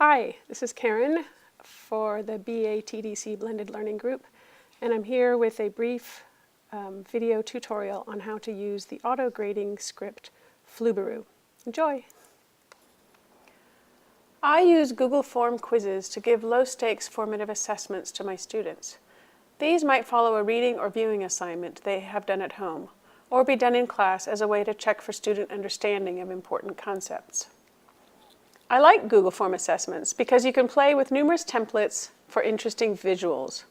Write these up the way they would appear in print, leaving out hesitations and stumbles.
Hi, this is Karen for the BA-TDC Blended Learning Group, and I'm here with a brief video tutorial on how to use the auto-grading script Flubaroo. Enjoy! I use Google Form quizzes to give low-stakes formative assessments to my students. These might follow a reading or viewing assignment they have done at home, or be done in class as a way to check for student understanding of important concepts. I like Google Form assessments because you can play with numerous templates for interesting visuals.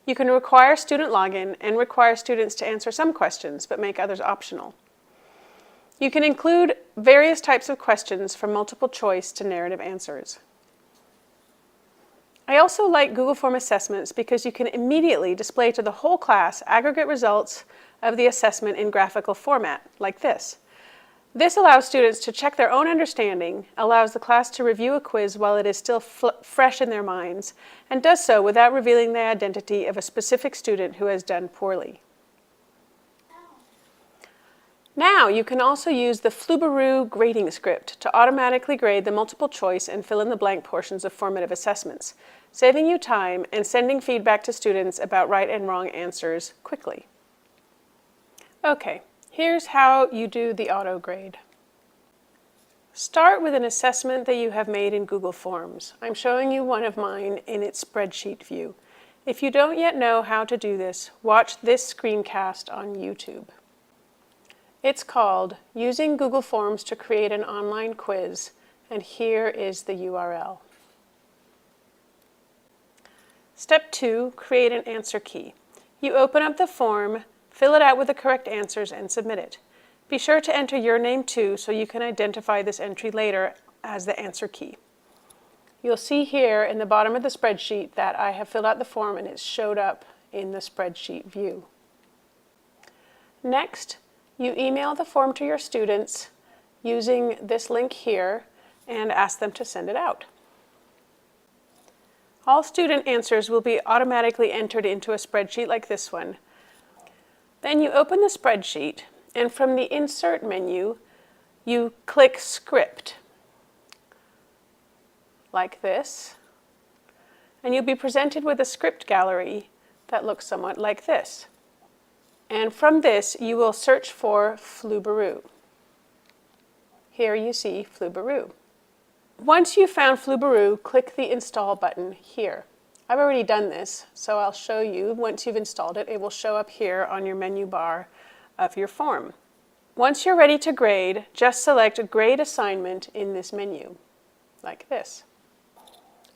You can require student login and require students to answer some questions, but make others optional. You can include various types of questions from multiple choice to narrative answers. I also like Google Form assessments because you can immediately display to the whole class aggregate results of the assessment in graphical format, like this. This allows students to check their own understanding, allows the class to review a quiz while it is still fresh in their minds, and does so without revealing the identity of a specific student who has done poorly. Now you can also use the Flubaroo grading script to automatically grade the multiple choice and fill in the blank portions of formative assessments, saving you time and sending feedback to students about right and wrong answers quickly. Okay. Here's how you do the auto grade. Start with an assessment that you have made in Google Forms. I'm showing you one of mine in its spreadsheet view. If you don't yet know how to do this, watch this screencast on YouTube. It's called Using Google Forms to Create an Online Quiz, and here is the URL. Step 2, create an answer key. You open up the form, fill it out with the correct answers, and submit it. Be sure to enter your name too so you can identify this entry later as the answer key. You'll see here in the bottom of the spreadsheet that I have filled out the form and it showed up in the spreadsheet view. Next, you email the form to your students using this link here and ask them to send it out. All student answers will be automatically entered into a spreadsheet like this one. Then you open the spreadsheet, and from the Insert menu, you click Script, like this, and you'll be presented with a script gallery that looks somewhat like this. And from this, you will search for Flubaroo. Here you see Flubaroo. Once you've found Flubaroo, click the Install button here. I've already done this, so I'll show you. Once you've installed it, it will show up here on your menu bar of your form. Once you're ready to grade, just select Grade Assignment in this menu, like this.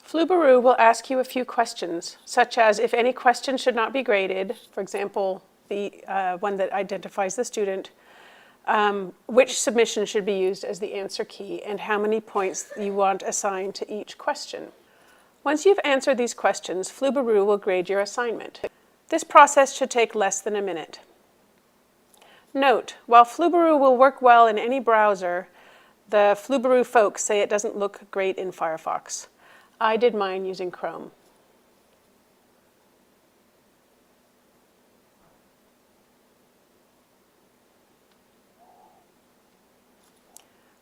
Flubaroo will ask you a few questions, such as if any question should not be graded, for example, the one that identifies the student, which submission should be used as the answer key, and how many points you want assigned to each question. Once you've answered these questions, Flubaroo will grade your assignment. This process should take less than a minute. Note, while Flubaroo will work well in any browser, the Flubaroo folks say it doesn't look great in Firefox. I did mine using Chrome.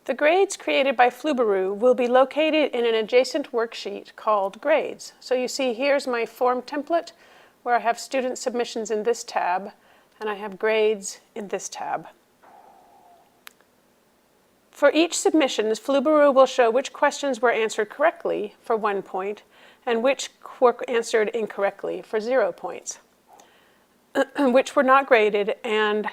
The grades created by Flubaroo will be located in an adjacent worksheet called Grades. So you see here's my form template where I have student submissions in this tab and I have grades in this tab. For each submission, Flubaroo will show which questions were answered correctly for 1 point and which were answered incorrectly for 0 points, which were not graded, and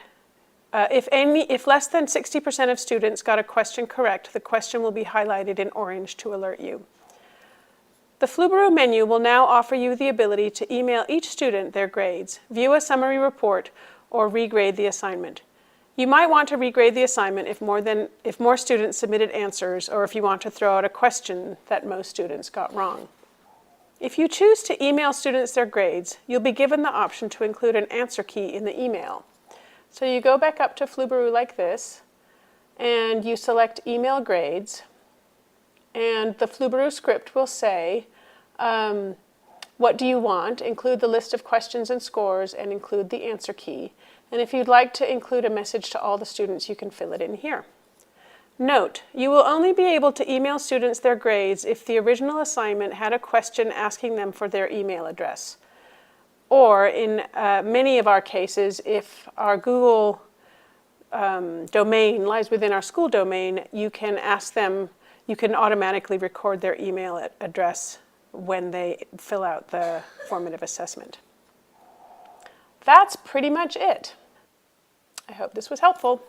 if less than 60% of students got a question correct, the question will be highlighted in orange to alert you. The Flubaroo menu will now offer you the ability to email each student their grades, view a summary report, or regrade the assignment. You might want to regrade the assignment if more students submitted answers, or if you want to throw out a question that most students got wrong. If you choose to email students their grades, you'll be given the option to include an answer key in the email. So you go back up to Flubaroo like this, and you select Email Grades, and the Flubaroo script will say, what do you want? Include the list of questions and scores, and include the answer key. And if you'd like to include a message to all the students, you can fill it in here. Note, you will only be able to email students their grades if the original assignment had a question asking them for their email address. Or in many of our cases, if our Google domain lies within our school domain, you can ask them, you can automatically record their email address when they fill out the formative assessment. That's pretty much it. I hope this was helpful.